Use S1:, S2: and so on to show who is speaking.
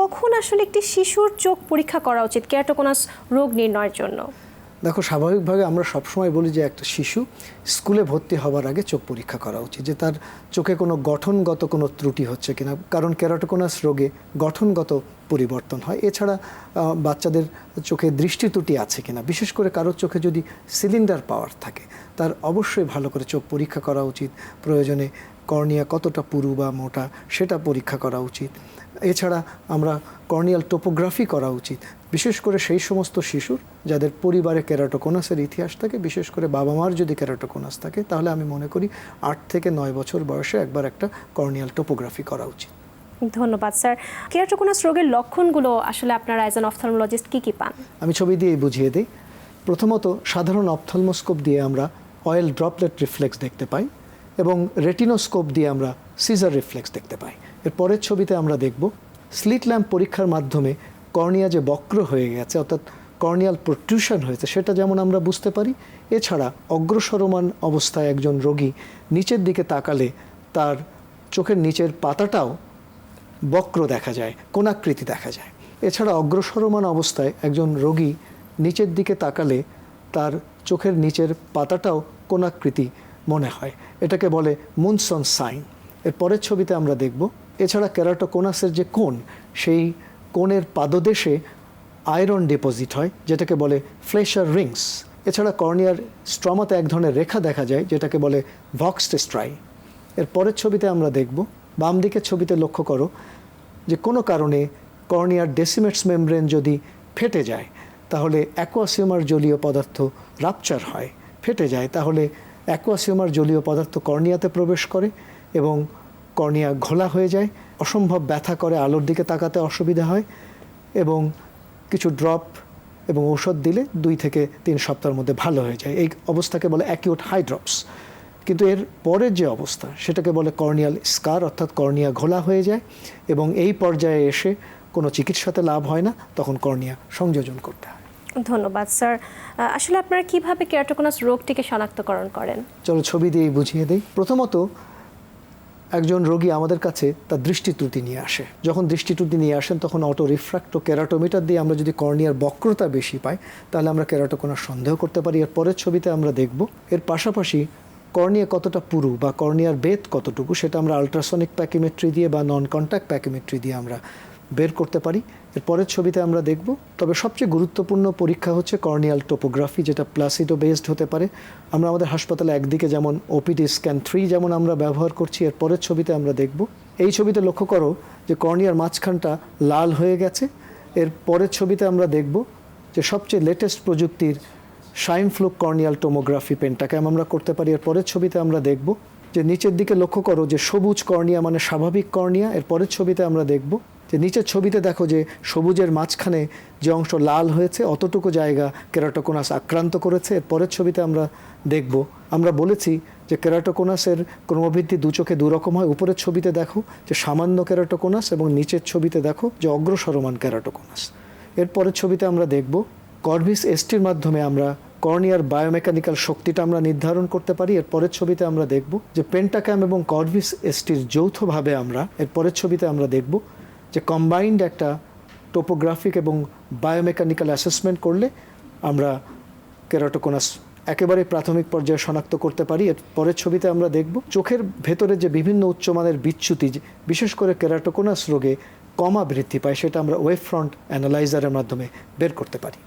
S1: কখন আসলে একটি শিশুর চোখ পরীক্ষা করা উচিত কেরাটোকোনাস রোগ নির্ণয়ের জন্য?
S2: দেখো, স্বাভাবিকভাবে আমরা সবসময় বলি যে একটা শিশু স্কুলে ভর্তি হওয়ার আগে চোখ পরীক্ষা করা উচিত, যে তার চোখে কোনো গঠনগত কোনো ত্রুটি হচ্ছে কিনা, কারণ কেরাটোকোনাস রোগে গঠনগত পরিবর্তন হয়। এছাড়া বাচ্চাদের চোখে দৃষ্টি ত্রুটি আছে কিনা, বিশেষ করে কারোর চোখে যদি সিলিন্ডার পাওয়ার থাকে তার অবশ্যই ভালো করে চোখ পরীক্ষা করা উচিত। প্রয়োজনে কর্নিয়া কতটা পুরু বা মোটা সেটা পরীক্ষা করা উচিত। এছাড়া আমরা কর্নিয়াল টোপোগ্রাফি করা উচিত, বিশেষ করে সেই সমস্ত শিশুর যাদের পরিবারে কেরাটোকোনাসের ইতিহাস থাকে, বিশেষ করে বাবা মার যদি কেরাটোকোনাস থাকে, তাহলে আমি মনে করি 8 থেকে 9 বছর বয়সে একবার একটা কর্নিয়াল টোপোগ্রাফি করা উচিত।
S1: ধন্যবাদ স্যার। কেরাটোকোনাস রোগের লক্ষণগুলো আসলে আপনারা অ্যাজ অ্যান অপথলমোলজিস্ট কি পান? আমি
S2: ছবি দিয়ে বুঝিয়ে দিই। প্রথমত, সাধারণ অপথলমোস্কোপ দিয়ে আমরা অয়েল ড্রপলেট রিফ্লেক্স দেখতে পাই এবং রেটিনোস্কোপ দিয়ে আমরা সিজার রিফ্লেক্স দেখতে পাই। এর পরের ছবিতে আমরা দেখব স্লিট ল্যাম্প পরীক্ষার মাধ্যমে কর্নিয়া যে বক্র হয়ে গেছে, অর্থাৎ কর্নিয়াল প্রোট্রুশন হয়েছে, সেটা যেমন আমরা বুঝতে পারি। এছাড়া অগ্রসরমান অবস্থায় একজন রোগী নিচের দিকে তাকালে তার চোখের নিচের পাতাটাও বক্র দেখা যায়, কোণাকৃতি দেখা যায়। এছাড়া অগ্রসরমান অবস্থায় একজন রোগী নিচের দিকে তাকালে তার চোখের নিচের পাতাটাও কোণাকৃতি মনে হয়, এটাকে বলে মুনসন সাইন। এর পরের ছবিতে আমরা দেখব এছাড়া কেরাটোকোনাসের যে কোণ, সেই কোণের পাদদেশে আয়রন ডিপোজিট হয়, যেটাকে বলে ফ্লেশার রিংস। এছাড়া কর্নিয়ার স্ট্রমাতে এক ধরনের রেখা দেখা যায়, যেটাকে বলে ভক্সড স্ট্রাই। এর পরের ছবিতে আমরা দেখব, বাম দিকের ছবিতে লক্ষ্য করো যে কোনো কারণে কর্নিয়ার ডেসিমেটস মেমব্রেন যদি ফেটে যায়, তাহলে অ্যাকোয়াসিউমার জলীয় পদার্থ রাপচার হয়, ফেটে যায়, তাহলে অ্যাকোয়াসিউমার জলীয় পদার্থ কর্নিয়াতে প্রবেশ করে এবং কর্নিয়া ঘোলা হয়ে যায়, অসম্ভব ব্যথা করে, আলোর দিকে তাকাতে অসুবিধা হয় এবং কিছু ড্রপ এবং ঔষধ দিলে 2 থেকে 3 সপ্তাহের মধ্যে ভালো হয়ে যায়। এই অবস্থাকে বলে অ্যাকিউট হাই ড্রপস। কিন্তু এর পরের যে অবস্থা সেটাকে বলে কর্নিয়াল স্কার, অর্থাৎ কর্নিয়া ঘোলা হয়ে যায় এবং এই পর্যায়ে এসে কোনো চিকিৎসাতে লাভ হয় না, তখন কর্নিয়া সংযোজন করতে হয়।
S1: ধন্যবাদ স্যার। আসলে আপনারা কিভাবে কেরাটোকোনাস রোগটিকে শনাক্তকরণ করেন?
S2: চলো ছবি দিয়ে বুঝিয়ে দিই। প্রথমত, একজন রোগী আমাদের কাছে তার দৃষ্টি ত্রুটি নিয়ে আসে। যখন দৃষ্টি ত্রুটি নিয়ে আসেন তখন অটো রিফ্র্যাক্টো কেরাটোমিটার দিয়ে আমরা যদি কর্নিয়ার বক্রতা বেশি পাই, তাহলে আমরা কেরাটোকোনাস সন্দেহ করতে পারি। এর পরের ছবিতে আমরা দেখব এর পাশাপাশি কর্নিয়া কতটা পুরু বা কর্নিয়ার বেধ কতটুকু, সেটা আমরা আলট্রাসনিক প্যাকিমেট্রি দিয়ে বা নন কন্ট্যাক্ট প্যাকিমেট্রি দিয়ে আমরা বের করতে পারি। এর পরের ছবিতে আমরা দেখব, তবে সবচেয়ে গুরুত্বপূর্ণ পরীক্ষা হচ্ছে কর্নিয়াল টোপোগ্রাফি, যেটা প্লাসিডো বেসড হতে পারে। আমরা আমাদের হাসপাতালে একদিকে যেমন ওপিডি স্ক্যান 3 যেমন আমরা ব্যবহার করছি, এর পরের ছবিতে আমরা দেখব, এই ছবিতে লক্ষ্য করো যে কর্নিয়ার মাঝখানটা লাল হয়ে গেছে। এর পরের ছবিতে আমরা দেখব যে সবচেয়ে লেটেস্ট প্রযুক্তির shine fluke corneal tomography Pentacam আমরা করতে পারি। এর পরের ছবিতে আমরা দেখব যে নিচের দিকে লক্ষ্য করো যে সবুজ কর্নিয়া মানে স্বাভাবিক কর্নিয়া। এর পরের ছবিতে আমরা দেখব যে নিচের ছবিতে দেখো যে সবুজের মাঝখানে যে অংশ লাল হয়েছে অতটুকু জায়গা কেরাটোকোনাস আক্রান্ত করেছে। এর পরের ছবিতে আমরা দেখব, আমরা বলেছি যে কেরাটোকোনাসের ক্রমবৃদ্ধি 2 চোখে 2 রকম হয়। উপরের ছবিতে দেখো যে সামান্য কেরাটোকোনাস এবং নিচের ছবিতে দেখো যে অগ্রসরমান কেরাটোকোনাস। এর পরের ছবিতে আমরা দেখব কর্ভিস এসটির মাধ্যমে আমরা কর্নিয়ার বায়োমেকানিক্যাল শক্তিটা আমরা নির্ধারণ করতে পারি। এর পরের ছবিতে আমরা দেখব যে পেন্টাক্যাম এবং কর্ভিস এসটির যৌথভাবে আমরা, এর পরের ছবিতে আমরা দেখব যে কম্বাইন্ড একটা টোপোগ্রাফিক এবং বায়োমেকানিক্যাল অ্যাসেসমেন্ট করলে আমরা কেরাটোকোনাস একেবারে প্রাথমিক পর্যায়ে শনাক্ত করতে পারি। এর পরের ছবিতে আমরা দেখব চোখের ভেতরে যে বিভিন্ন উচ্চমানের বিচ্যুতি, বিশেষ করে কেরাটোকোনাস রোগে কমা বৃদ্ধি পায়, সেটা আমরা ওয়েভ ফ্রন্ট অ্যানালাইজারের মাধ্যমে বের করতে পারি।